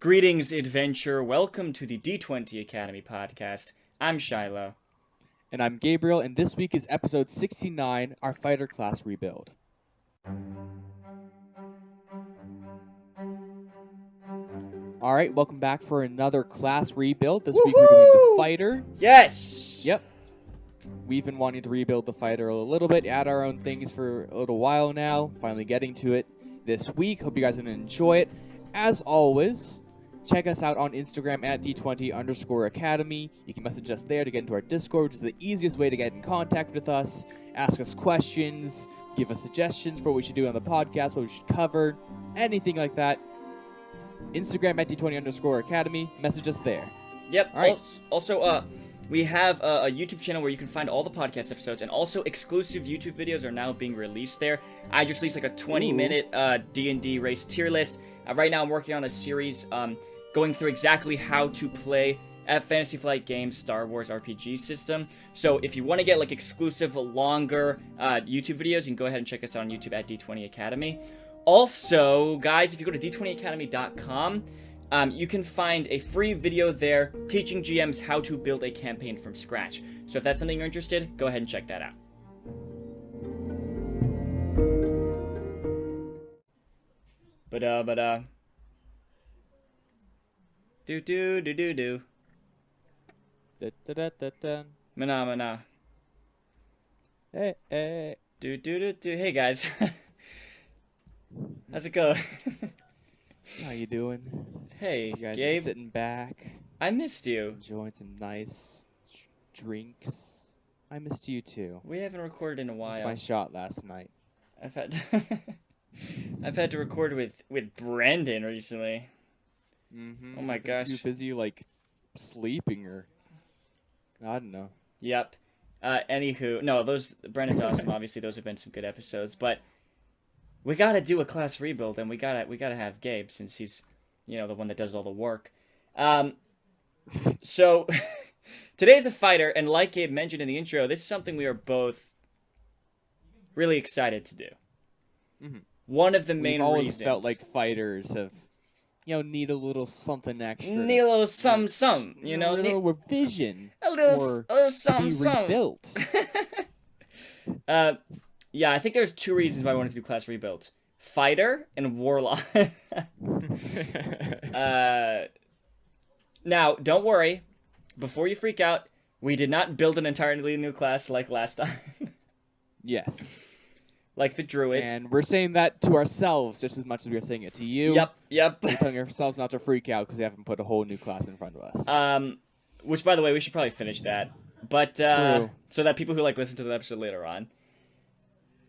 Greetings, adventure. Welcome to the D20 Academy podcast. I'm Shiloh. And I'm Gabriel, and this week is episode 69, our fighter class rebuild. Alright, welcome back for another class rebuild. This week we're doing the fighter. Yes! Yep. We've been wanting to rebuild the fighter a little bit, add our own things for a little while now. Finally getting to it this week. Hope you guys are going to enjoy it. As always, check us out on Instagram at D20_Academy. You can message us there to get into our Discord, which is the easiest way to get in contact with us. Ask us questions, give us suggestions for what we should do on the podcast, what we should cover, anything like that. Instagram at D20_Academy. Message us there. Yep. All right. Also, we have a YouTube channel where you can find all the podcast episodes, and also exclusive YouTube videos are now being released there. I just released like a 20-minute D&D race tier list. Right now I'm working on a series going through exactly how to play at Fantasy Flight Games Star Wars RPG system. So if you want to get like exclusive, longer YouTube videos, you can go ahead and check us out on YouTube at D20 Academy. Also, guys, if you go to d20academy.com, you can find a free video there teaching GMs how to build a campaign from scratch. So if that's something you're interested, go ahead and check that out. Do. Da-da-da-da-da. Mana. Hey. Do. Hey guys. How's it going? How you doing? Hey, You guys Gabe. are sitting back, I missed you. enjoying some nice drinks. I missed you too. We haven't recorded in a while. My shot last night. I've had to record with Brandon recently. Mm-hmm. Oh my gosh. Too busy like sleeping or I don't know. Yep. Anywho, no, Brandon's awesome. Obviously, those have been some good episodes, but we gotta do a class rebuild, and we gotta have Gabe since he's, the one that does all the work. So today's a fighter, and like Gabe mentioned in the intro, this is something we are both really excited to do. Mhm. One of the main We've always reasons. felt like fighters have, need a little something extra. Need a little some, A little revision. a little or some, to be rebuilt. Yeah, I think there's two reasons why I wanted to do class rebuild: fighter and warlock. Now, don't worry. Before you freak out, we did not build an entirely new class like last time. Yes. Like the druid. And we're saying that to ourselves just as much as we're saying it to you. Yep. We're telling ourselves not to freak out because we haven't put a whole new class in front of us. Which, by the way, we should probably finish that. But True. So that people who listen to the episode later on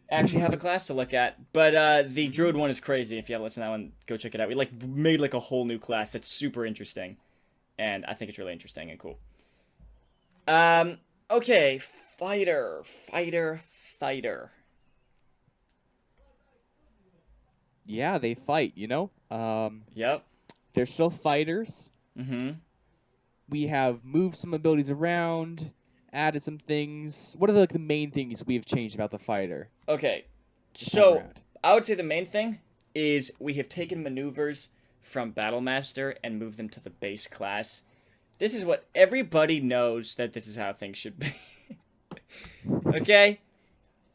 actually have a class to look at. But the druid one is crazy. If you haven't listened to that one, go check it out. We made a whole new class that's super interesting, and I think it's really interesting and cool. Okay, fighter. Yeah, they fight, Yep. They're still fighters. Mm-hmm. We have moved some abilities around, added some things. What are the main things we have changed about the fighter? Okay, this time so around? I would say the main thing is we have taken maneuvers from Battlemaster and moved them to the base class. This is what everybody knows that this is how things should be. Okay?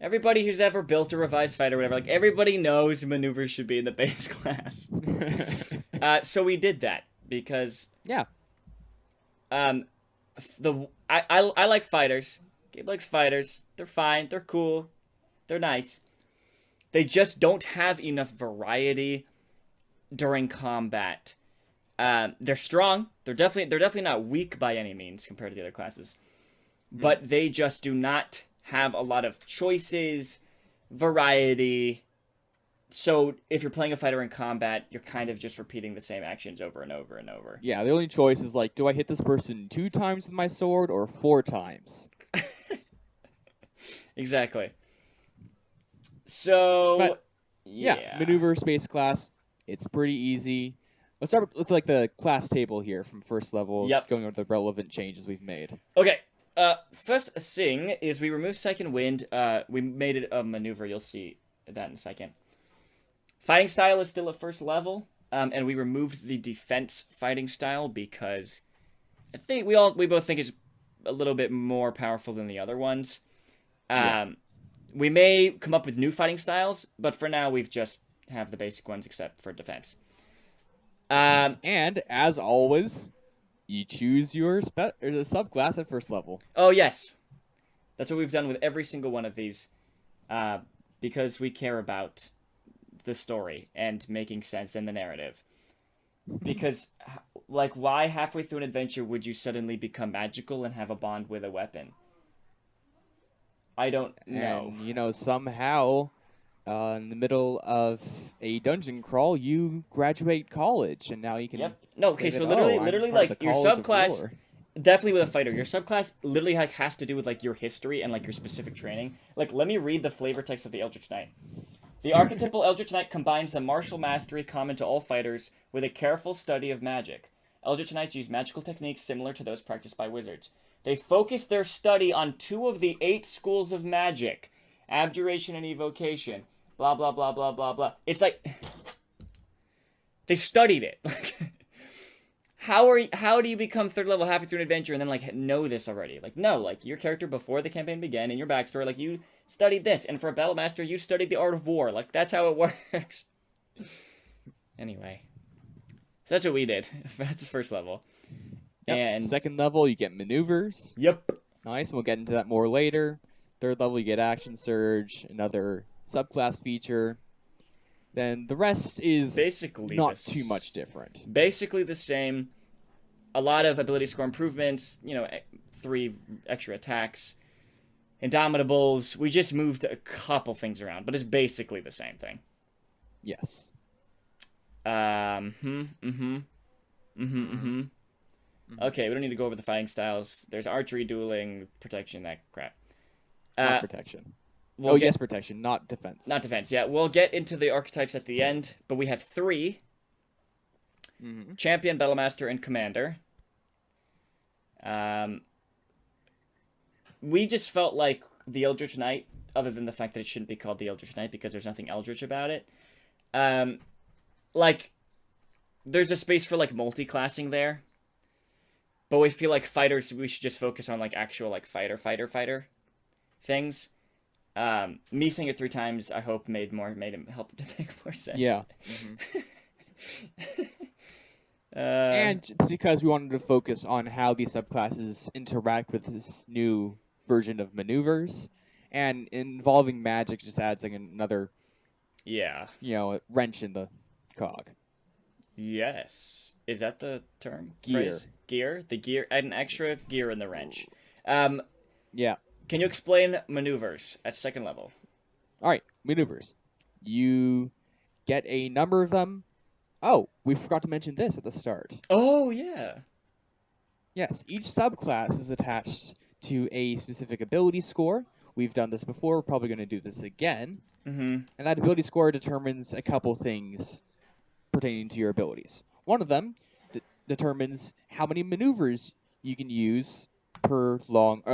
Everybody who's ever built a revised fighter or whatever, everybody knows maneuvers should be in the base class. So we did that because Yeah. I like fighters. Gabe likes fighters. They're fine. They're cool. They're nice. They just don't have enough variety during combat. They're strong. They're definitely not weak by any means compared to the other classes. But they just do not have a lot of choices, variety. So if you're playing a fighter in combat, you're kind of just repeating the same actions over and over and over. Yeah, the only choice is do I hit this person 2 times with my sword or 4 times? Exactly. So, But, yeah. maneuver space class. It's pretty easy. Let's start with the class table here from first level. Yep. Going over the relevant changes we've made. Okay. First thing is we removed Second Wind. We made it a maneuver. You'll see that in a second. Fighting style is still at first level. and we removed the defense fighting style because I think we both think it's a little bit more powerful than the other ones. We may come up with new fighting styles, but for now we've just have the basic ones except for defense. And as always, you choose your subclass at first level. Oh yes, that's what we've done with every single one of these, because we care about the story and making sense in the narrative. Because, like, why halfway through an adventure would you suddenly become magical and have a bond with a weapon? I don't know. And, somehow, in the middle of a dungeon crawl, you graduate college, and now you can. Yep. No. Okay. say So that, literally, I'm part like of the your College of subclass, War. definitely with a fighter, your subclass literally like has to do with like your history and like your specific training. Like, let me read the flavor text of the Eldritch Knight. The archetypal Eldritch Knight combines the martial mastery common to all fighters with a careful study of magic. Eldritch Knights use magical techniques similar to those practiced by wizards. They focus their study on 2 of the 8 schools of magic, abjuration and evocation. Blah blah blah blah blah blah. It's like they studied it. How do you become 3rd level halfway through an adventure and then like know this already? Like, no, like your character before the campaign began in your backstory, like you studied this, and for a battle master you studied the art of war. Like, that's how it works. Anyway, so that's what we did. That's the 1st level. Yep. And 2nd level, you get maneuvers. Yep. Nice. We'll get into that more later. 3rd level, you get action surge, another subclass feature. Then the rest is basically not too much different. Basically the same. A lot of ability score improvements, 3 extra attacks. Indomitables. We just moved a couple things around, but it's basically the same thing. Yes. Okay, we don't need to go over the fighting styles. There's archery, dueling, protection, that crap. Not protection. We'll yes, protection, not defense. Not defense, yeah. We'll get into the archetypes at the end, but we have 3. Champion, Battlemaster, and Commander. We just felt like the Eldritch Knight, other than the fact that it shouldn't be called the Eldritch Knight because there's nothing Eldritch about it. There's a space for, like, multi-classing there. But we feel like fighters, we should just focus on, like, actual, like, fighter things. Me saying it 3 times, I hope made him help to make more sense. Yeah. And it's because we wanted to focus on how these subclasses interact with this new version of maneuvers, and involving magic just adds like another, wrench in the cog. Yes. Is that the term? Gear. Phrase? Gear? The gear, add an extra gear in the wrench. Yeah. Can you explain maneuvers at 2nd level? All right, maneuvers. You get a number of them. Oh, we forgot to mention this at the start. Oh, yeah. Yes, each subclass is attached to a specific ability score. We've done this before. We're probably going to do this again. And that ability score determines a couple things pertaining to your abilities. One of them determines how many maneuvers you can use per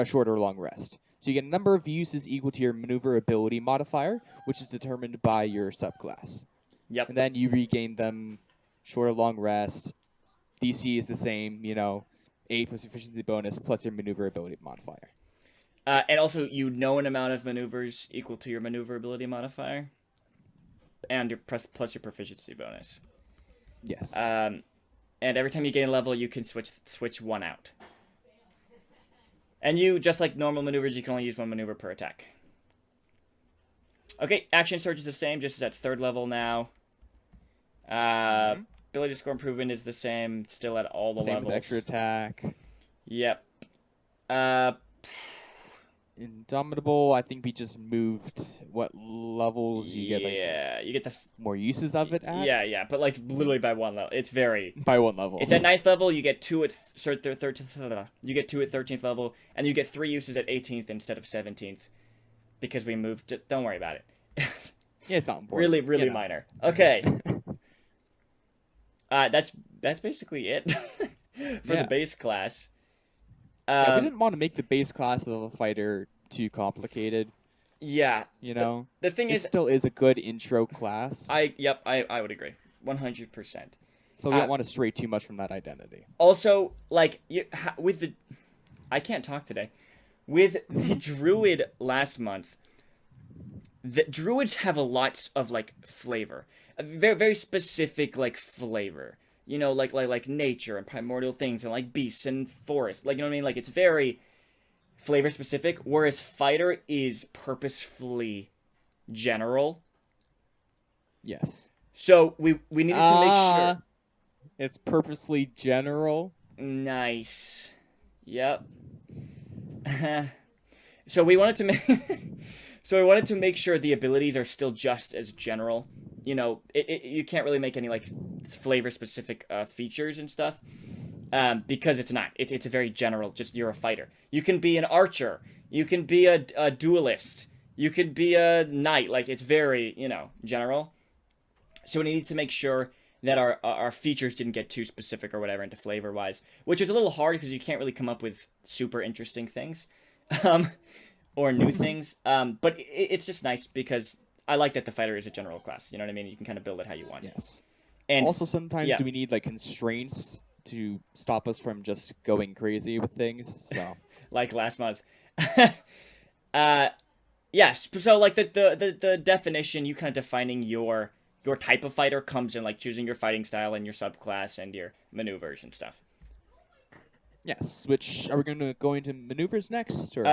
short or long rest. So you get a number of uses equal to your maneuverability modifier, which is determined by your subclass. Yep. And then you regain them short or long rest. DC is the same, 8 plus efficiency bonus plus your maneuverability modifier. And also, an amount of maneuvers equal to your maneuverability modifier. And your plus your proficiency bonus. Yes. And every time you gain a level, you can switch 1 out. And just like normal maneuvers, you can only use 1 maneuver per attack. Okay, action surge is the same, just as at 3rd level now. Ability score improvement is the same, still at all the levels. Same with extra attack. Yep. Indomitable, I think we just moved what levels you get. Yeah, you get the more uses of it at? Yeah, but like literally by 1 level. It's very... By 1 level. It's at 9th level, you get 2 at 13th, you get 2 at 13th level, and you get 3 uses at 18th instead of 17th. Because we moved... Don't worry about it. Yeah, it's not important. Really minor. Okay. That's basically it for the base class. We didn't want to make the base class of a fighter too complicated. Yeah. The thing is... It still is a good intro class. I would agree. 100%. So we don't want to stray too much from that identity. Also, like with the, I can't talk today. With the druid last month, the druids have a lot of like flavor, a very very specific like flavor. You know, like nature and primordial things and like beasts and forest. Like you know what I mean? Like it's very flavor specific. Whereas fighter is purposefully general. Yes. So we needed to make sure. It's purposely general. Nice. Yep. So we wanted to make sure the abilities are still just as general. You know, you can't really make any like flavor specific features and stuff, because it's not. It's a very general. Just you're a fighter. You can be an archer. You can be a duelist. You could be a knight. Like it's very general. So we needed to make sure that our features didn't get too specific or whatever into flavor wise, which is a little hard because you can't really come up with super interesting things. Or new things. But it's just nice because I like that the fighter is a general class. You know what I mean? You can kind of build it how you want. Yes. And also, sometimes we need like constraints to stop us from just going crazy with things. So, like last month. Yes. So like the definition, you kind of defining your type of fighter comes in like choosing your fighting style and your subclass and your maneuvers and stuff. Yes, which are we going to go into maneuvers next? Or?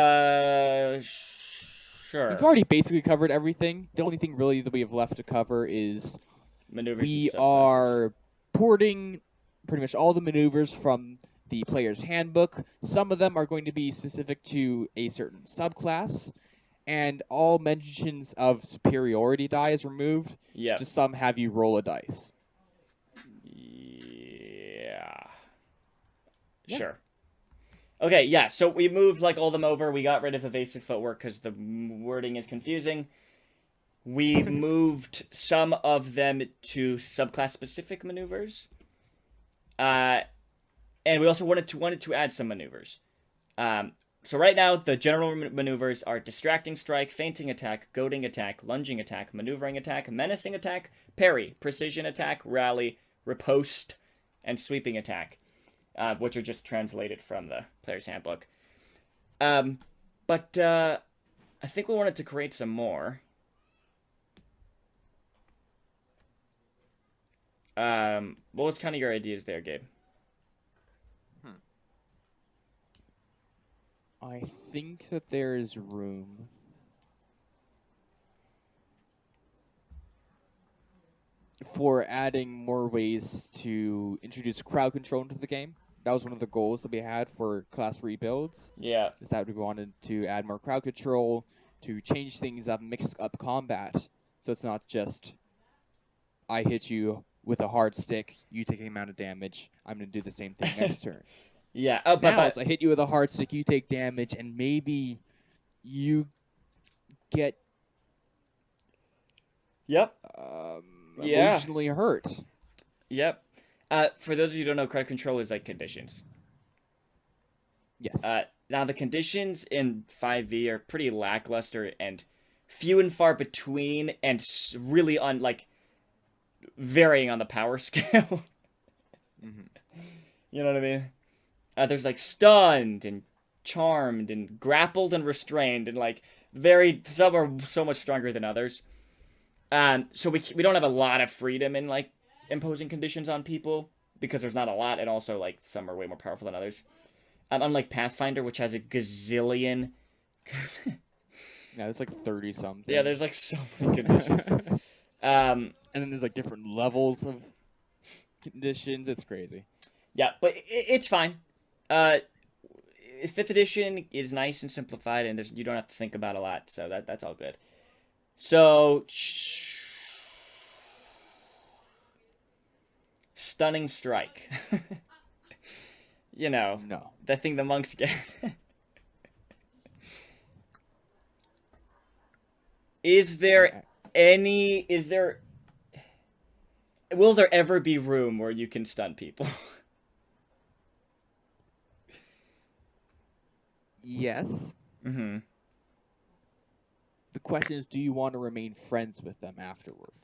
Sure. We've already basically covered everything. The only thing really that we have left to cover is maneuvers. We are porting pretty much all the maneuvers from the player's handbook. Some of them are going to be specific to a certain subclass, and all mentions of superiority die is removed. Yeah. Just some have you roll a dice. Yeah. Sure. Okay, yeah, so we moved like all them over. We got rid of evasive footwork because the wording is confusing. We moved some of them to subclass-specific maneuvers. And we also wanted to add some maneuvers. So right now, the general maneuvers are Distracting Strike, Feinting Attack, Goading Attack, Lunging Attack, Maneuvering Attack, Menacing Attack, Parry, Precision Attack, Rally, Riposte, and Sweeping Attack. Which are just translated from the player's handbook. But I think we wanted to create some more. What was kind of your ideas there, Gabe? I think that there is room for adding more ways to introduce crowd control into the game. That was one of the goals that we had for class rebuilds. Yeah. Is that we wanted to add more crowd control, to change things up, mix up combat. So it's not just, I hit you with a hard stick, you take the amount of damage, I'm going to do the same thing next turn. Yeah. Now it's I hit you with a hard stick, you take damage, and maybe you get emotionally hurt. Yep. For those of you who don't know, crowd control is like conditions. Yes. Now, the conditions in 5e are pretty lackluster and few and far between and really varying on the power scale. You know what I mean? There's like stunned and charmed and grappled and restrained and like some are so much stronger than others. So we don't have a lot of freedom in like imposing conditions on people because there's not a lot, and also like some are way more powerful than others. Unlike Pathfinder, which has a gazillion. Yeah, there's like 30 something. Yeah, there's like so many conditions. And then there's like different levels of conditions. It's crazy. Yeah, but it's fine. 5th edition is nice and simplified, and you don't have to think about a lot, so that's all good. So. Stunning Strike. No. That thing the monks get. Will there ever be room where you can stun people? Yes. Mm-hmm. The question is, do you want to remain friends with them afterwards?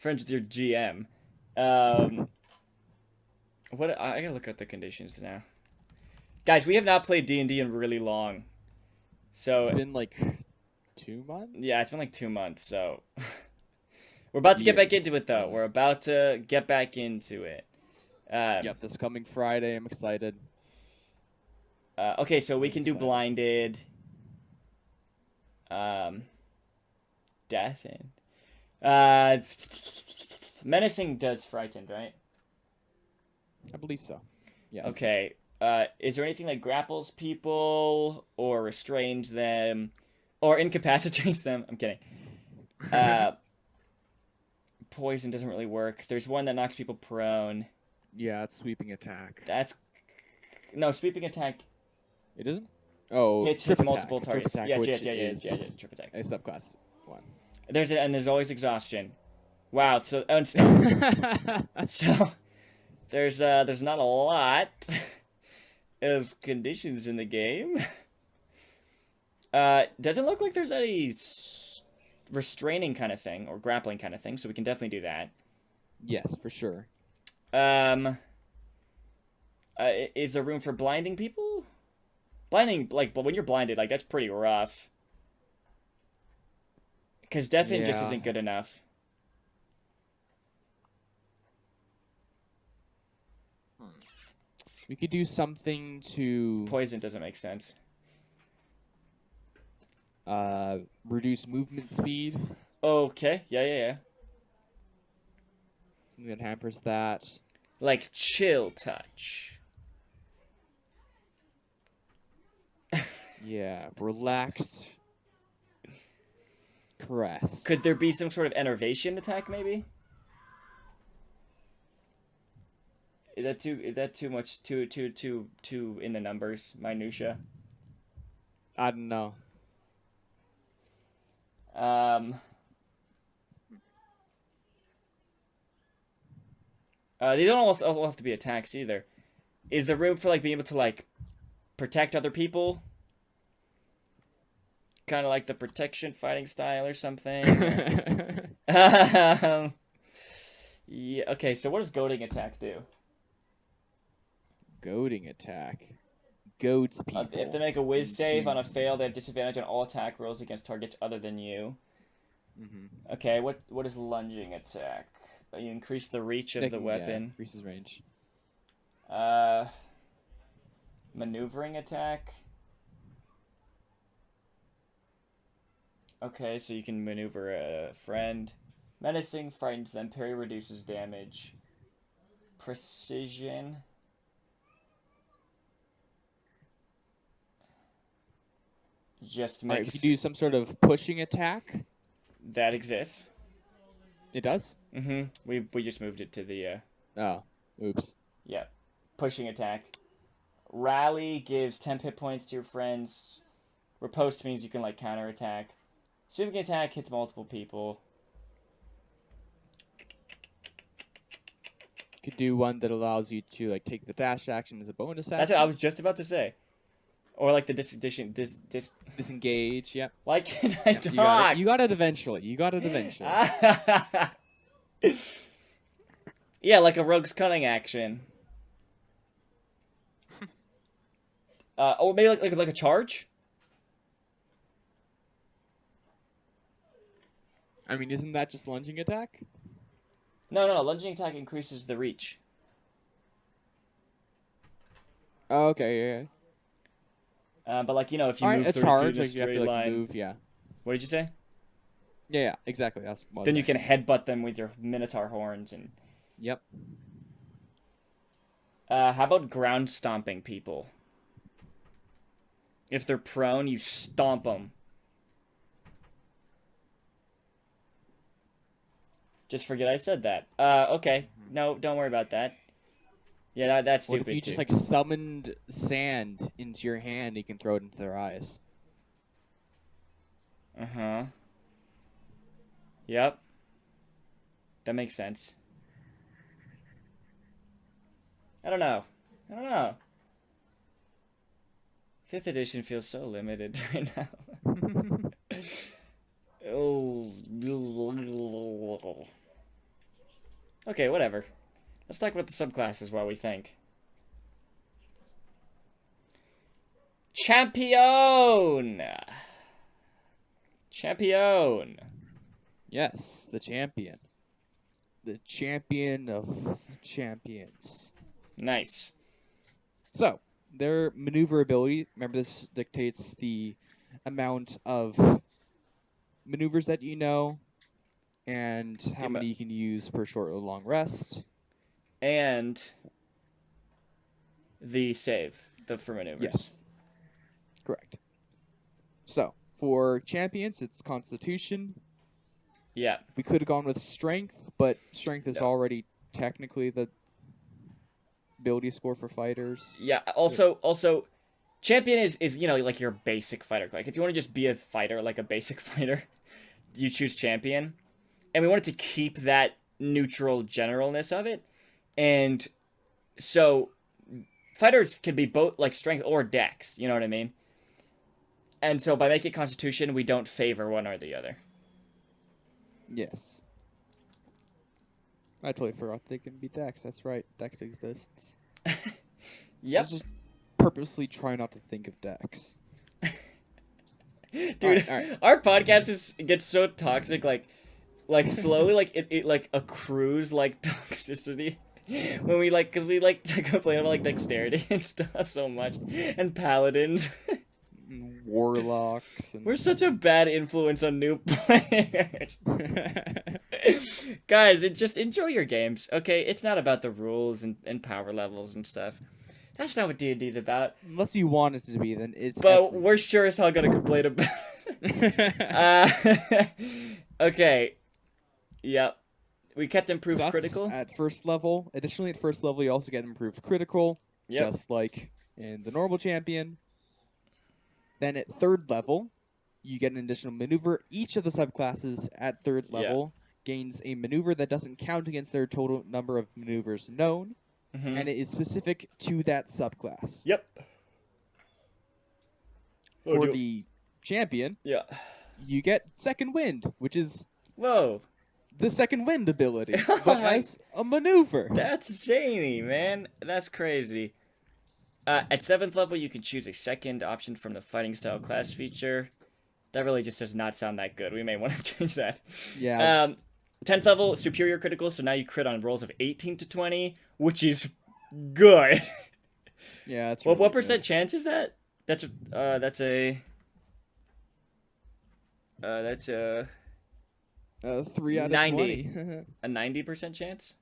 friends with your GM. What I gotta look at the conditions now. Guys, we have not played D&D in really long. So It's been like 2 months. yeah, it's been like 2 months. So we're about to get back Years, into it, though. really. We're about to get back into it. Yep, this coming Friday. I'm excited. Okay, so we can do Excited. blinded, death, and menacing does frightened, right? I believe so. Yes. Okay. Is there anything that grapples people or restrains them or incapacitates them? I'm kidding. Poison doesn't really work. There's one that knocks people prone. Yeah, it's sweeping attack. That's no sweeping attack. It isn't? Oh, Hits trip multiple attack. targets. Trip attack, Yeah, which yeah, is trip attack. a subclass one. There's always exhaustion. Wow. So and stuff. So there's not a lot of conditions in the game. Doesn't look like there's any restraining kind of thing or grappling kind of thing, so we can definitely do that. Yes, for sure. Is there room for blinding people? Blinding, like, when you're blinded, like, that's pretty rough. Because deafen just Yeah. isn't good enough. We could do something to Poison doesn't make sense. reduce movement speed. Okay, yeah. Something that hampers that. Like, chill touch. Yeah, relaxed caress. Could there be some sort of enervation attack, maybe? Is that too much, too in the numbers, minutia? I don't know. These don't all have to be attacks either. Is there room for, like, being able to, like, protect other people? Kind of like the protection fighting style or something? Yeah, okay, so what does goading attack do? Goading attack. Goads people. If they make a whiz save into- on a fail, they have disadvantage on all attack rolls against targets other than you. Mhm. Okay, what is lunging attack? You increase the reach of the Yeah, weapon. increases range. Maneuvering attack. Okay, so you can maneuver a friend. Menacing frightens them. Parry reduces damage. Precision. Just Alright, makes we could do some sort of pushing attack. that exists. It does? We just moved it to the Oh, oops. yeah, pushing attack. Rally gives 10 hit points to your friends. Riposte means you can, like, counter attack. Sweeping attack hits multiple people. Could do one that allows you to like take the dash action as a bonus action. That's what I was just about to say. Or like the Disengage. Yep. Why can't I Yep, talk? you got it eventually. You got it eventually. Yeah, like a rogue's cunning action. Or maybe like a charge. I mean, isn't that just lunging attack? No. Lunging attack increases the reach. Oh, okay, yeah. But like, you know, if you Alright, move a 30 charge, feet in a like you have straight to like line. move, yeah. What did you say? Yeah, exactly. That's what I was Then you saying. can headbutt them with your minotaur horns and. Yep. How about ground stomping people? If they're prone, you stomp them. Just forget I said that. Okay. No, don't worry about that. Yeah, that's What stupid. if you too. just like summoned sand into your hand? You can throw it into their eyes. Uh-huh. Yep. That makes sense. I don't know. 5th edition feels so limited right now. Oh. Okay, whatever. Let's talk about the subclasses while we think. Champion! Champion! Yes, the champion. The champion of champions. Nice. So, their maneuverability, remember this dictates the amount of maneuvers that you know and how many you can use per short or long rest. And the save for maneuvers. Yes. Correct. So, for champions, it's Constitution. Yeah. We could have gone with Strength, but Strength is already technically the ability score for fighters. Yeah. Also, champion is like your basic fighter. Like if you want to just be a fighter, like a basic fighter, you choose champion. And we wanted to keep that neutral generalness of it. And so fighters can be both like strength or dex, you know what I mean? And so by making Constitution, we don't favor one or the other. Yes. I totally forgot they can be Dex. That's right. Dex exists. Yep. I just purposely try not to think of Dex. Dude, all right. Our podcast gets so toxic, like slowly, like it like accrues like toxicity when we because we like to complain about like dexterity and stuff so much, and paladins. Warlocks. And... We're such a bad influence on new players. Guys, just enjoy your games, okay? It's not about the rules and power levels and stuff. That's not what D&D's about. Unless you want it to be, then it's. But everything. we're sure as hell gonna complain about it. Okay. Yep. We kept improved So critical. At first level. Additionally, at first level, you also get improved critical. Yep. Just like in the normal champion. Then at third level, you get an additional maneuver. Each of the subclasses at third level gains a maneuver that doesn't count against their total number of maneuvers known. Mm-hmm. And it is specific to that subclass. Yep. For the champion, you get Second Wind, which is whoa, the Second Wind ability, Oh but my- as a maneuver. That's zany, man. That's crazy. At 7th level, you can choose a second option from the fighting style class feature. That really just does not sound that good. We may want to change that. Yeah. 10th level, superior critical, so now you crit on rolls of 18 to 20, which is good. Yeah, that's Well, really what good. percent chance is that? That's a 3 out of 90. 20. a 90% chance?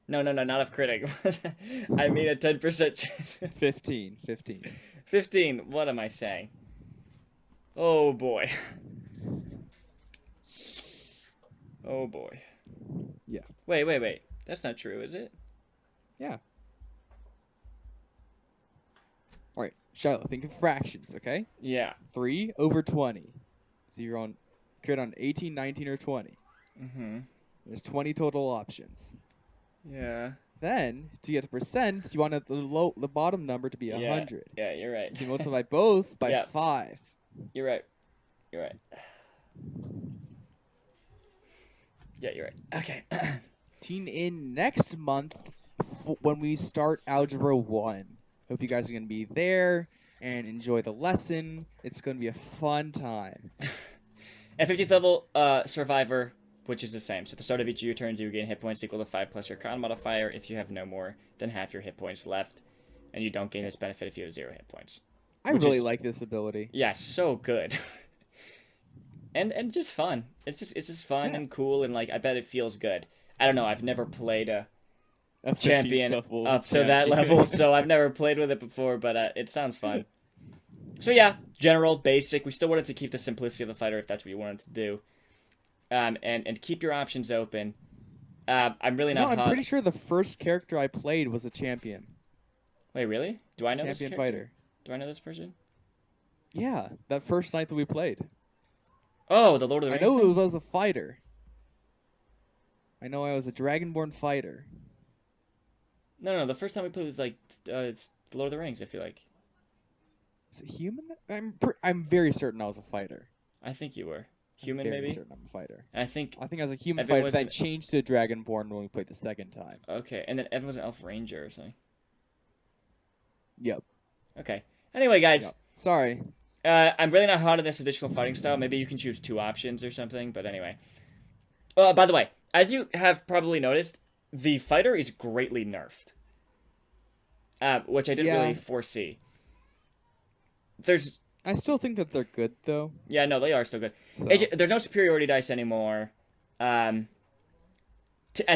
No, not of critting. I mean a 10% chance. 15. 15. What am I saying? Oh boy. Oh boy. Yeah. Wait. That's not true, is it? Yeah. All right, Shiloh, think of fractions, okay? Yeah. 3 over 20. So you're on crit on 18, 19, or 20. Mm-hmm. There's 20 total options. Yeah. Then, to get a percent, you want the bottom number to be 100. Yeah, you're right. So you multiply both by Yeah. 5. You're right. Yeah, you're right. Okay. Tune in next month when we start Algebra 1. Hope you guys are going to be there and enjoy the lesson. It's going to be a fun time. At 15th level, Survivor, which is the same. So at the start of each of your turns, you gain hit points equal to 5 plus your con modifier if you have no more than half your hit points left. And you don't gain this benefit if you have 0 hit points. I Which really is- like this ability. Yeah, so good. and just fun. It's just fun Yeah. and cool, and like I bet it feels good. I don't know, I've never played a A 15th champion level up to that champion. level, so I've never played with it before, but it sounds fun. So yeah, general, basic. We still wanted to keep the simplicity of the fighter if that's what you wanted to do. And keep your options open. I'm really No, not I'm hot. pretty sure the first character I played was a champion. Wait, really? Do I know this champion character? fighter? Do I know this person? Yeah, that first night that we played. Oh, the Lord of the I Rings know thing? it was a fighter. I know I was a Dragonborn fighter. No, the first time we played was like it's the Lord of the Rings, I feel like. Was it human? I'm very certain I was a fighter. I think you were. human Very maybe. certain I'm a fighter. And I think I think I was a human Evan fighter was that an- changed to a dragonborn when we played the second time. okay, and then Evan was an elf ranger or something. Yep. Okay. Anyway, guys, Yep. Sorry. I'm really not hot on this additional fighting style. Maybe you can choose 2 options or something. But anyway. By the way, as you have probably noticed, the fighter is greatly nerfed, which I didn't really foresee. I still think that they're good though. Yeah, no, they are still good. So. There's no superiority dice anymore. At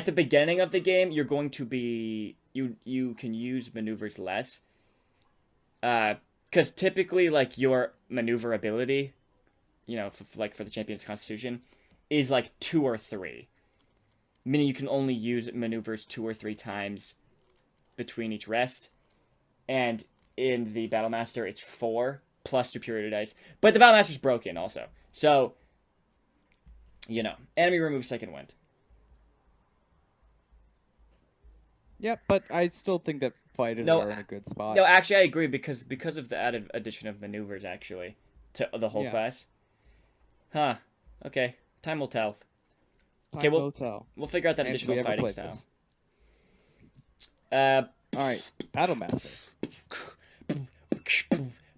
the beginning of the game, you're going to be you can use maneuvers less. Because typically, like, your maneuverability, for the champion's constitution, is like 2 or 3, meaning you can only use maneuvers 2 or 3 times between each rest. And in the Battlemaster, it's 4 plus superiority dice. But the Battlemaster's broken also, so enemy removes second wind. Yep, but I still think that fighters are in a good spot. No, actually, I agree because of the added addition of maneuvers, actually, to the whole class. Huh. Okay. Time will tell. Time will tell. We'll figure out that And additional fighting style. This. Alright. Battlemaster.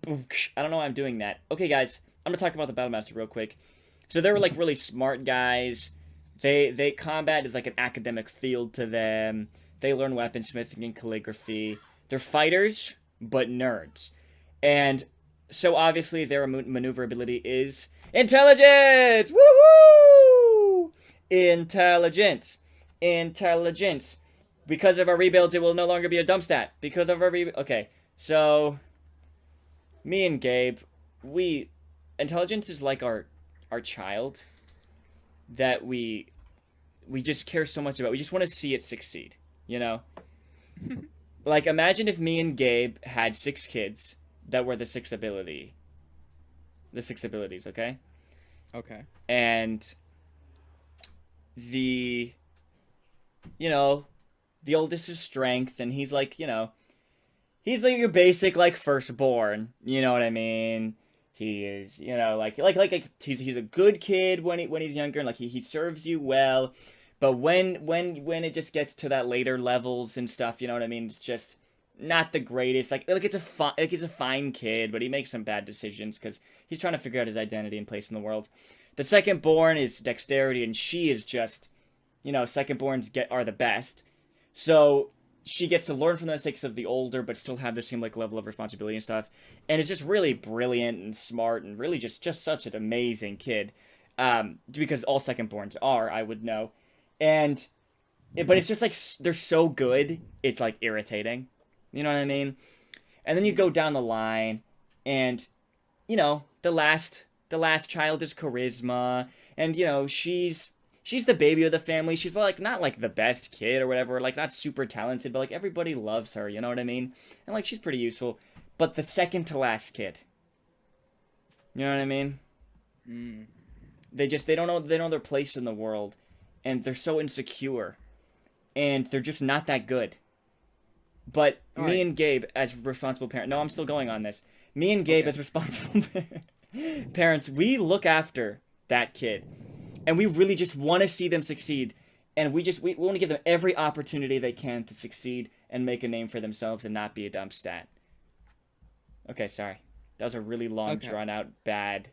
I don't know why I'm doing that. Okay, guys. I'm going to talk about the Battlemaster real quick. So they were, like, really smart guys. They combat is, like, an academic field to them. They learn weaponsmithing and calligraphy. They're fighters, but nerds. And so obviously their maneuverability is intelligence! Woohoo! Intelligence. Intelligence. Because of our rebuilds, it will no longer be a dump stat. Because of our okay, so me and Gabe, intelligence is like our child that we just care so much about. We just want to see it succeed. Like, imagine if me and Gabe had 6 kids that were the 6 abilities, okay? Okay. And the oldest is strength, and he's like, he's like your basic, like, firstborn, you know what I mean? He is, he's a good kid when he's younger, and, like, he serves you well. But when it just gets to that later levels and stuff, you know what I mean? It's just not the greatest. Like it's a fine kid, but he makes some bad decisions because he's trying to figure out his identity and place in the world. The second born is dexterity, and she is just, second borns are the best. So she gets to learn from the mistakes of the older, but still have the same, like, level of responsibility and stuff. And it's just really brilliant and smart, and really just such an amazing kid. Because all second borns are, I would know. But it's just, like, they're so good, it's, like, irritating. You know what I mean? And then you go down the line, and, the last child is Charisma, and, she's the baby of the family. She's, like, not, like, the best kid or whatever, like, not super talented, but, like, everybody loves her, you know what I mean? And, like, she's pretty useful. But the second to last kid, you know what I mean? They don't know their place in the world. And they're so insecure. And they're just not that good. But me and Gabe, as responsible parents... No, I'm still going on this. Me and Gabe, as responsible parents, we look after that kid. And we really just want to see them succeed. And we want to give them every opportunity they can to succeed and make a name for themselves and not be a dump stat. Okay, sorry. That was a really long, drawn-out, bad...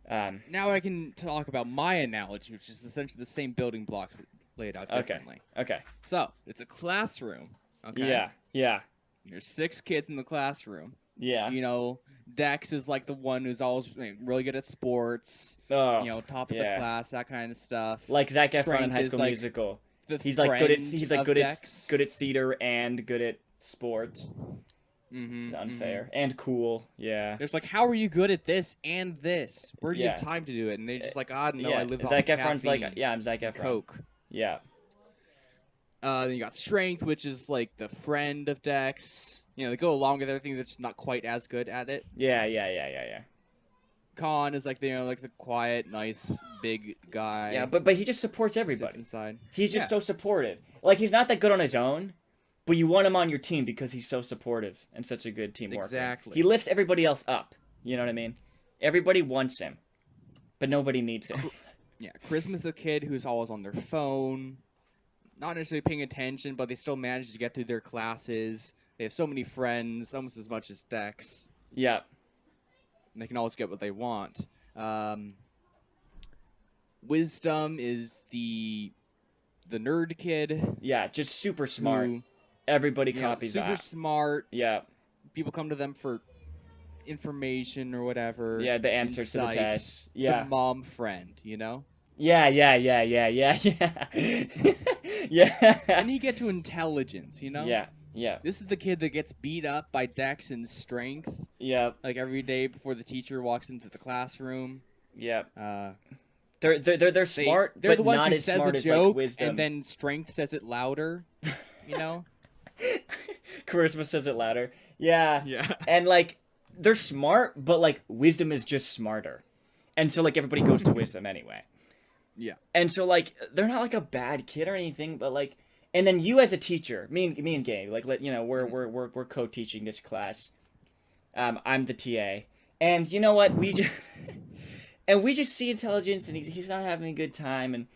now I can talk about my analogy, which is essentially the same building blocks laid out differently. Okay. So, it's a classroom. Okay? Yeah. There's 6 kids in the classroom. Yeah. Dex is like the one who's always really good at sports. Oh, top of the class, that kind of stuff. Like Zac Efron Strength in High is, School like, Musical. the He's like good Dex. at theater and good at sports. Mm-hmm, It's unfair. And cool, yeah. There's like, how are you good at this and this? Where do you have time to do it? And they're just like, I live off Zac Efron's caffeine, like, I'm Zac Efron. Coke. Yeah. Then you got Strength, which is like the friend of Dex. They go along with everything that's not quite as good at it. Yeah. Khan is like the quiet, nice, big guy. Yeah, but he just supports everybody. Sits inside. He's just so supportive. Like, he's not that good on his own, but you want him on your team because he's so supportive and such a good team worker. Exactly. He lifts everybody else up. You know what I mean? Everybody wants him. but nobody needs it. Yeah, Charisma's the kid who's always on their phone, not necessarily paying attention, but they still manage to get through their classes. They have so many friends, almost as much as Dex. Yeah. And they can always get what they want. Wisdom is the nerd kid. Yeah, just super smart. Who, Everybody you know, copies super that. smart. Yeah. People come to them for information or whatever. Yeah, the answers to the insight. tests. Yeah. The mom friend, you know? Yeah. Yeah. Yeah. And you get to intelligence, you know? Yeah. This is the kid that gets beat up by Dex in strength, Yeah. like every day before the teacher walks into the classroom. Yeah. Uh, They're smart, they're but the ones not who as says smart a as joke, like wisdom. and then strength says it louder, you know? Charisma says it louder. Yeah. Yeah. And like they're smart, but like wisdom is just smarter. And so like everybody goes to wisdom anyway. Yeah. And so like they're not like a bad kid or anything, but like and then you as a teacher, me and Gabe, like we're co-teaching this class. I'm the TA. And you know what? We just see intelligence and he's not having a good time and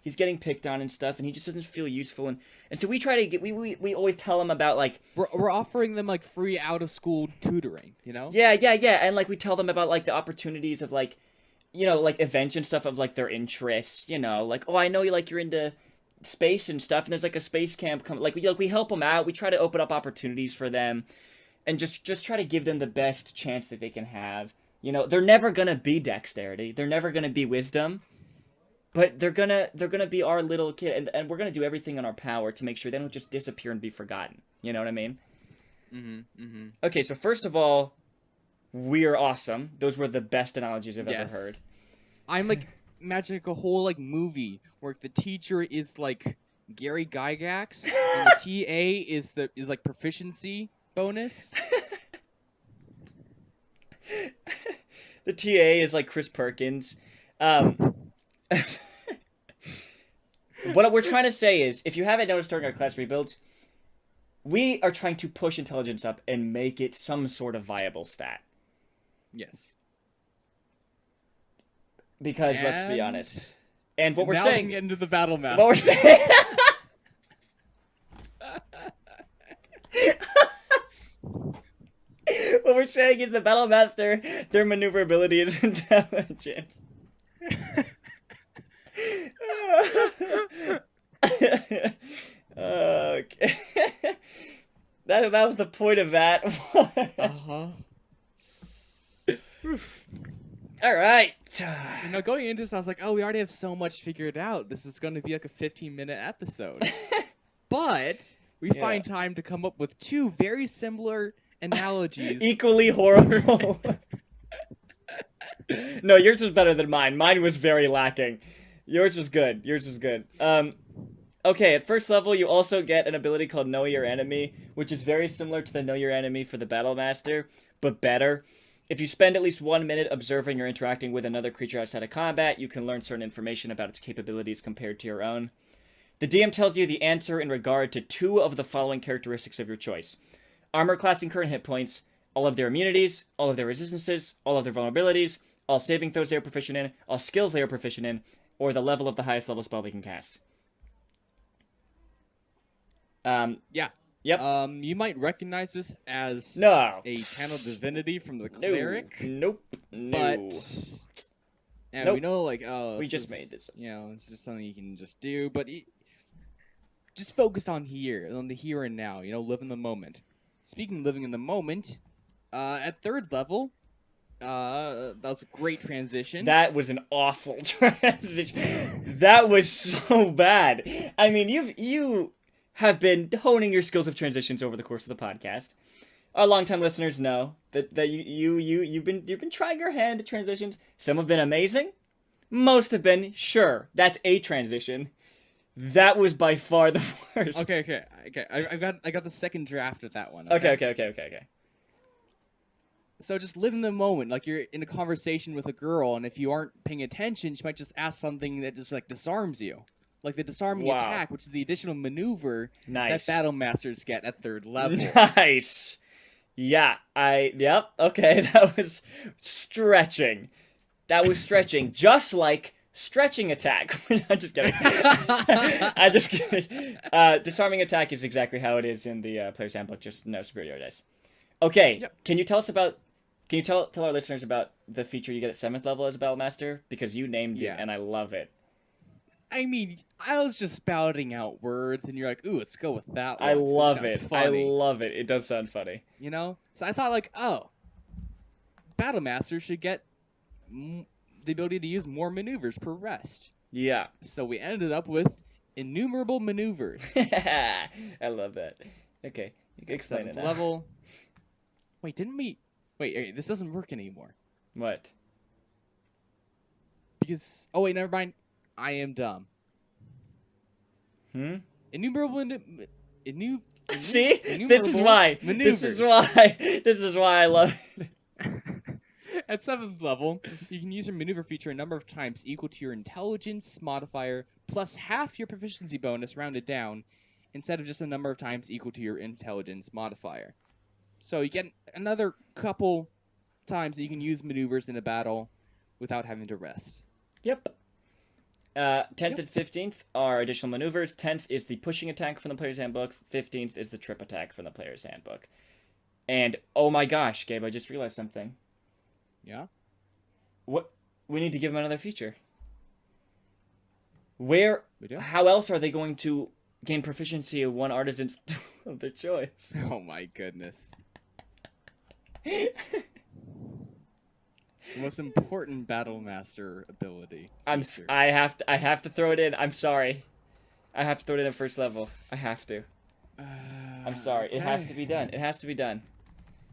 he's getting picked on and stuff and he just doesn't feel useful and so we try to get we always tell him about like We're offering them like free out of school tutoring, you know? yeah and like we tell them about like the opportunities of like you know like events and stuff of like their interests, you know, like oh I know you're into space and stuff and there's like a space camp come like we help them out, we try to open up opportunities for them and just try to give them the best chance that they can have. You know, they're never gonna be dexterity, they're never gonna be wisdom. But they're gonna be our little kid, and we're gonna do everything in our power to make sure they don't just disappear and be forgotten. You know what I mean? Okay, so first of all, we are awesome. Those were the best analogies I've ever heard. I'm like imagining a whole like movie where the teacher is like Gary Gygax and the TA is like proficiency bonus. The TA is like Chris Perkins. What we're trying to say is, if you haven't noticed during our class rebuilds, we are trying to push intelligence up and make it some sort of viable stat. Yes. Because let's be honest. And what we're now saying. we can get into the battle master. What we're saying. What we're saying is the battle master, their maneuverability is intelligence. Okay. That was the point of that. All right. You know, going into this, I was like, oh, we already have so much figured out. This is going to be like a 15-minute episode. But we find time to come up with two very similar analogies. Equally horrible. No, yours was better than mine. Mine was very lacking. Yours was good. Okay, at first level, you also get an ability called Know Your Enemy, which is very similar to the Know Your Enemy for the Battle Master, but better. If you spend at least 1 minute observing or interacting with another creature outside of combat, you can learn certain information about its capabilities compared to your own. The DM tells you the answer in regard to 2 of the following characteristics of your choice. Armor class and current hit points, all of their immunities, all of their resistances, all of their vulnerabilities, all saving throws they are proficient in, all skills they are proficient in, or the level of the highest level spell they can cast. Yeah. Yep. You might recognize this as a channel divinity from the cleric. Nope. But and we know like we just made this. You know, it's just something you can just do, but just focus on the here and now. You know, live in the moment. Speaking of living in the moment, at 3rd level, that was a great transition. That was an awful transition. That was so bad. I mean, you have been honing your skills of transitions over the course of the podcast. Our longtime listeners know that you've been trying your hand at transitions. Some have been amazing. Most have been, sure, that's a transition. That was by far the worst. Okay. I got the second draft of that one. Okay. So just live in the moment, like you're in a conversation with a girl, and if you aren't paying attention, she might just ask something that just like disarms you. Like the disarming attack, which is the additional maneuver that battle masters get at 3rd level. Nice. Yeah, yep, okay, that was stretching. That was stretching, just like stretching attack. I'm just kidding. I'm just kidding. Disarming attack is exactly how it is in the player's handbook, just no superior dice. Okay, Yep. can you tell us about? Can you tell our listeners about the feature you get at 7th level as a Battlemaster? Because you named it, Yeah. and I love it. I mean, I was just spouting out words, and you're like, "Ooh, let's go with that one." I 'cause love sounds it. Funny, I love it. It does sound funny. you know. So I thought, like, oh, Battlemaster should get the ability to use more maneuvers per rest. Yeah. So we ended up with innumerable maneuvers. I love that. Okay, you can explain it 7th now. level. Wait, didn't we? Wait, this doesn't work anymore. What? Because never mind. I am dumb. Innumerable. See, this is innumerable why. maneuvers. This is why. This is why I love it. At 7th level, you can use your maneuver feature a number of times equal to your intelligence modifier plus half your proficiency bonus rounded down, instead of just a number of times equal to your intelligence modifier. So you get another couple times that you can use maneuvers in a battle without having to rest. Yep. 10th and 15th are additional maneuvers. 10th is the pushing attack from the player's handbook. 15th is the trip attack from the player's handbook. And oh my gosh, Gabe, I just realized something. Yeah? What? We need to give him another feature. Where? We do? How else are they going to gain proficiency of one artisan's tool of their choice? Oh my goodness. The most important Battlemaster ability. feature. I have to throw it in. I'm sorry. I have to throw it in at first level. I have to. I'm sorry. It has to be done. It has to be done.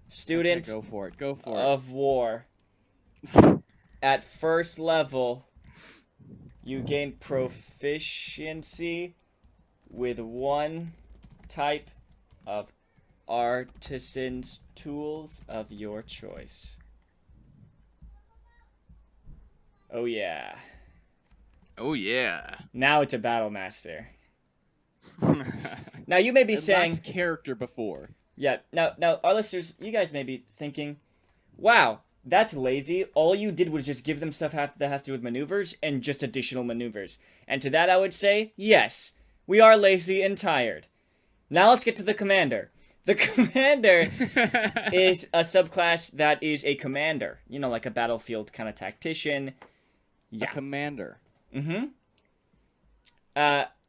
Student Okay, go for it. Go for of War. At first level, you gain proficiency with one type of artisan's tools of your choice. Oh yeah. Oh yeah. Now it's a Battlemaster. Now you may be saying, character before. yeah. Now our listeners, you guys may be thinking, wow, that's lazy. All you did was just give them stuff that has to do with maneuvers and just additional maneuvers. And to that I would say, yes, we are lazy and tired. Now let's get to the commander. The commander is a subclass that is a commander. You know, like a battlefield kind of tactician. Yeah. A commander. Mm-hmm.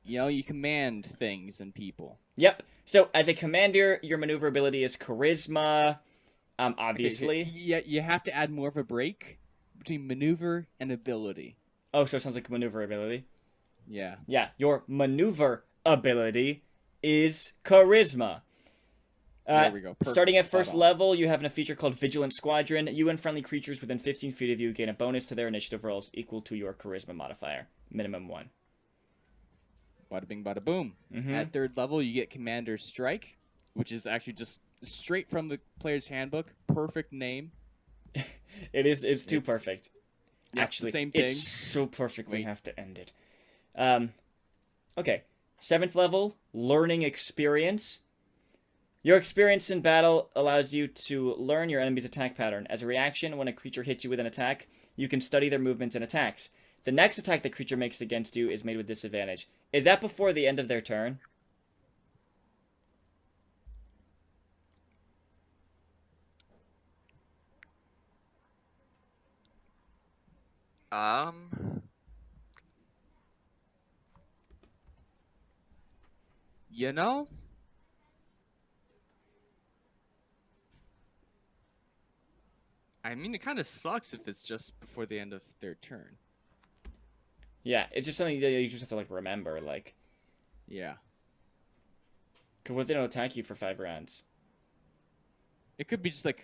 You know, you command things and people. Yep. So as a commander, your maneuverability is charisma. Obviously. Okay, yeah, you have to add more of a break between maneuver and ability. Oh, so it sounds like maneuverability. Yeah. Yeah, your maneuver ability is charisma. There we go. Perfect. Starting at Spot first on. level, you have a feature called Vigilant Squadron. You and friendly creatures within 15 feet of you gain a bonus to their initiative rolls equal to your charisma modifier, minimum 1. Bada bing, bada boom. Mhm. At 3rd level, you get Commander's Strike, which is actually just straight from the player's handbook. Perfect name. It's too It's- perfect. Yeah, Actually, same thing. it's so perfect we Wait. have to end it. Okay. 7th level, Learning Experience. Your experience in battle allows you to learn your enemy's attack pattern. As a reaction, when a creature hits you with an attack, you can study their movements and attacks. The next attack the creature makes against you is made with disadvantage. Is that before the end of their turn? You know? I mean, it kind of sucks if it's just before the end of their turn. Yeah, it's just something that you just have to, like, remember, like... Yeah. Because what if they don't attack you for 5 rounds? It could be just like,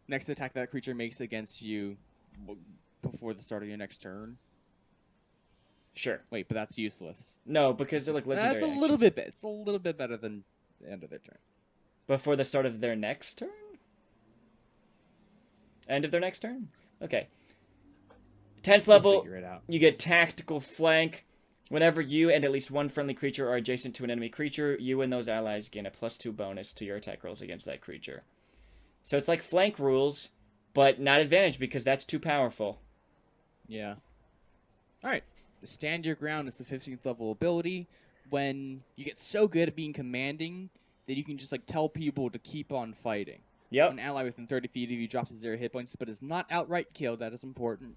next attack that creature makes against you before the start of your next turn. Sure. Wait, but that's useless. No, because they're, like, legendary That's a actions. little bit. It's a little bit better than the end of their turn. Before the start of their next turn? End of their next turn? Okay. 10th We'll level, figure it out. you get Tactical Flank. Whenever you and at least one friendly creature are adjacent to an enemy creature, you and those allies gain a +2 bonus to your attack rolls against that creature. So it's like flank rules, but not advantage because that's too powerful. Yeah. Alright. Stand Your Ground is the 15th level ability. When you get so good at being commanding that you can just like tell people to keep on fighting. Yep. An ally within 30 feet of you drops to 0 hit points, but is not outright killed. That is important.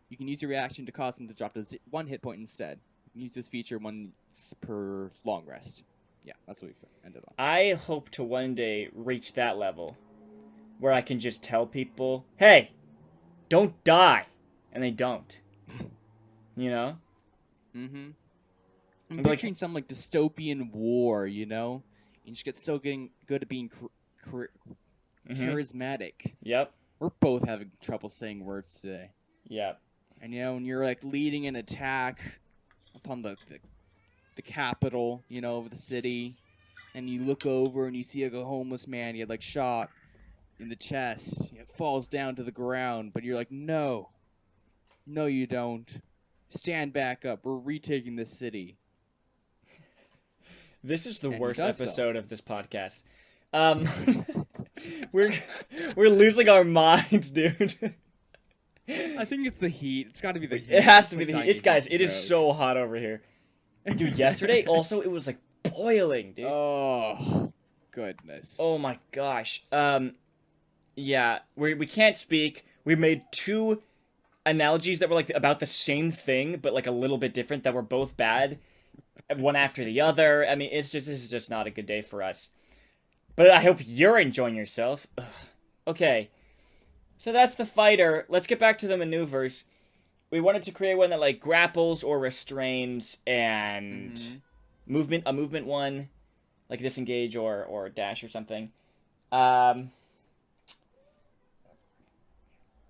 You can use your reaction to cause them to drop to 1 hit point instead. You can use this feature once per long rest. Yeah, that's what we ended on. I hope to one day reach that level where I can just tell people, hey, don't die. And they don't. You know? Mm-hmm. I'm Like- picturing some like dystopian war, you know? You just get so good at being Mhm. charismatic. Yep. We're both having trouble saying words today. Yep. And you know, when you're like leading an attack upon the capital, you know, of the city, and you look over and you see like a homeless man you had like shot in the chest. It falls down to the ground, but you're like, no, you don't. Stand back up. We're retaking this city. This is the And he worst does so. episode of this podcast. We're losing our minds, dude. I think it's the heat. It's got to be the heat. It has It's to be like the dying heat. It's of guys. heat It is stroke. so hot over here, dude. Yesterday also it was like boiling, dude. Oh, goodness. Oh my gosh. Yeah, we can't speak. We made two analogies that were like about the same thing, but like a little bit different. That were both bad, one after the other. I mean, this is just not a good day for us. But I hope you're enjoying yourself. Ugh. Okay, so that's the fighter. Let's get back to the maneuvers. We wanted to create one that like grapples or restrains and Mhm. a movement one, like disengage or dash or something.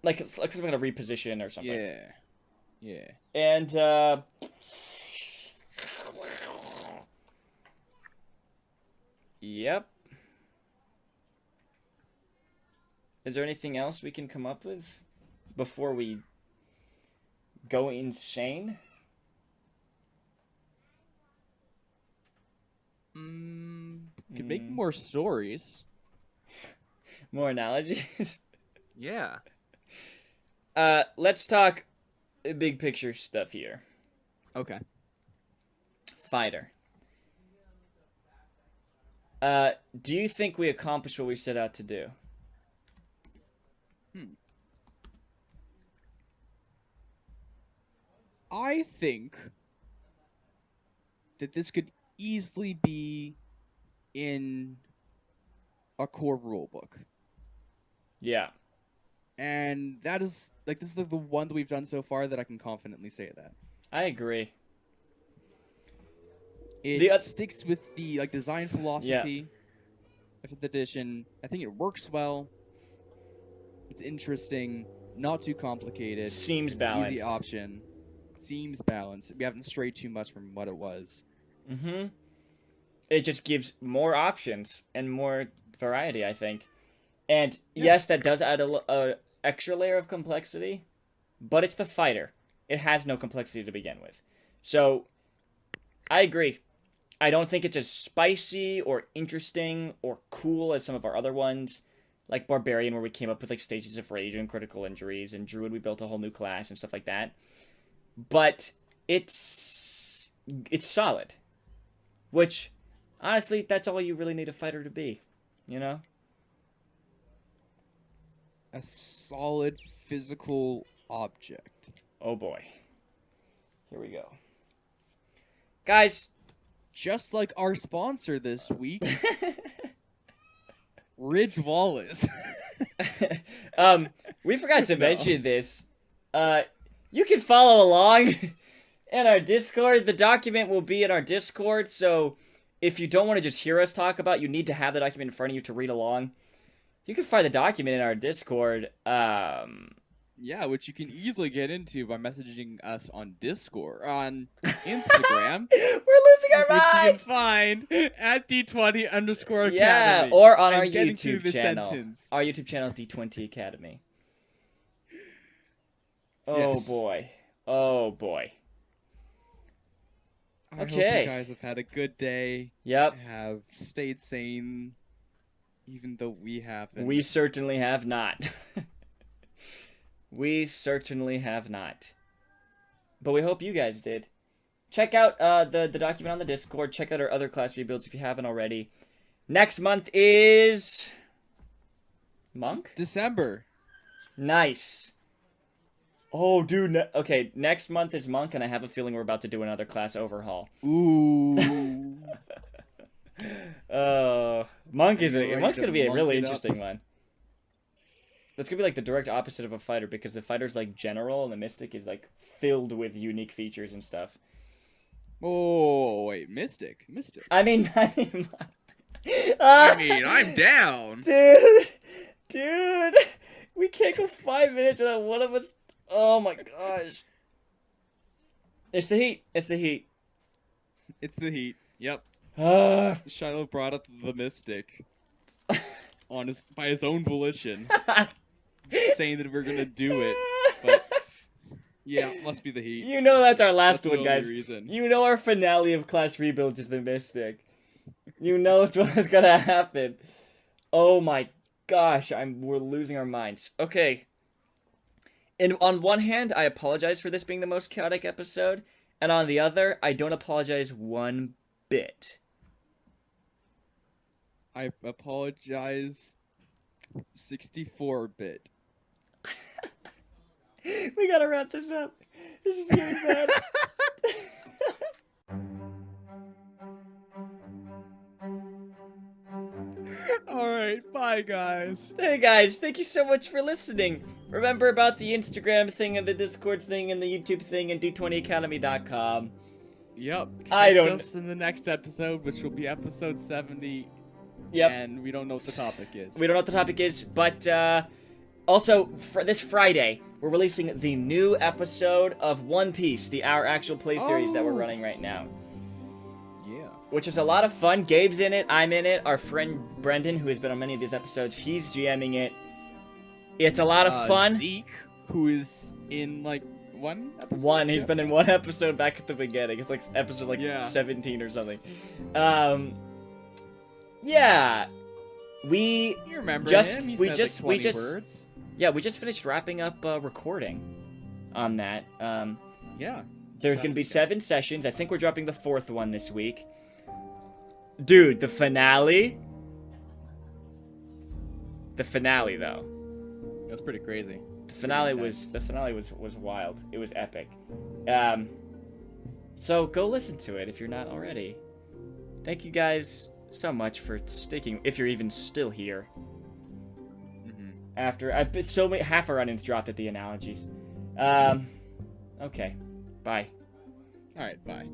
Like something to reposition or something. Yeah. Yeah. And yep. Is there anything else we can come up with before we go insane? Could make more stories. More analogies? Yeah. Let's talk big picture stuff here. Okay. Fighter. Do you think we accomplished what we set out to do? I think that this could easily be in a core rulebook. Yeah. And that is like this is the one that we've done so far that I can confidently say that. I agree. It The oth- sticks with the like design philosophy of 5th edition. I think it works well. It's interesting, not too complicated. Seems balanced. Easy option. Seems balanced. We haven't strayed too much from what it was. Mm-hmm. It just gives more options and more variety, I think. And yes, that does add a extra layer of complexity, but it's the fighter. It has no complexity to begin with. So, I agree. I don't think it's as spicy or interesting or cool as some of our other ones, like Barbarian, where we came up with like stages of rage and critical injuries, and Druid, we built a whole new class and stuff like that. But it's solid, which honestly, that's all you really need a fighter to be, you know? A solid physical object. Oh boy. Here we go. Guys, Just like our sponsor this week, Ridge Wallace. we forgot to No. mention this. You can follow along in our Discord. The document will be in our Discord, so if you don't want to just hear us talk about, you need to have the document in front of you to read along. You can find the document in our Discord. Yeah, which you can easily get into by messaging us on Discord, on Instagram, We're losing our which you can minds. find at D20_Academy. Yeah, or on I'm our getting through YouTube the channel. sentence. Our YouTube channel, D20 Academy. Oh Yes. boy. Oh boy. I hope Okay. you guys have had a good day, Yep. have stayed sane, even though we haven't. We certainly have not. We certainly have not. But we hope you guys did. Check out the document on the Discord. Check out our other class rebuilds if you haven't already. Next month is... Monk? December. Nice. Oh, dude. Okay, next month is Monk, and I have a feeling we're about to do another class overhaul. Ooh. Monk's going Ready to be a monk really it up. interesting one. That's going to be like the direct opposite of a fighter, because the fighter's like general, and the mystic is like filled with unique features and stuff. Oh, wait, Mystic. I mean, I'm down. Dude, we can't go 5 minutes without one of us. Oh my gosh. It's the heat. It's the heat. Yep. Shiloh brought up the Mystic by his own volition, saying that we're gonna do it. But yeah, must be the heat. You know that's our last That's one, the only guys. reason. You know our finale of class rebuilds is the Mystic. You know it's what's gonna happen. Oh my gosh, we're losing our minds. Okay. And on one hand, I apologize for this being the most chaotic episode, and on the other, I don't apologize one bit. I apologize. 64-bit. We gotta wrap this up. This is getting bad. Alright, bye guys. Hey guys, thank you so much for listening. Remember about the Instagram thing and the Discord thing and the YouTube thing and d20academy.com. Yep. I catch don't- us in the next episode, which will be episode 70. Yep. And we don't know what the topic is. We don't know what the topic is, but also for this Friday, we're releasing the new episode of One Piece, our actual play series that we're Oh. running right now. Yeah. Which is a lot of fun. Gabe's in it, I'm in it, our friend Brendan, who has been on many of these episodes, he's GMing it. It's a lot of fun. Zeke, who is in like one episode. One, he's Yeah. been in one episode back at the beginning. It's like episode like Yeah. 17 or something. Yeah. We You remember Just- him? He we said, just- like we 20 just- words. we just finished wrapping up recording on that. Yeah. There's This gonna be past 7 sessions. I think we're dropping the 4th one this week. Dude, the finale. The finale though. weekend. That's pretty crazy. The finale intense. was wild. It was epic. So go listen to it if you're not already. Thank you guys so much for sticking, if you're even still here. Mm-hmm. After half our run-ins dropped at the analogies. Okay. Bye. All right. Bye.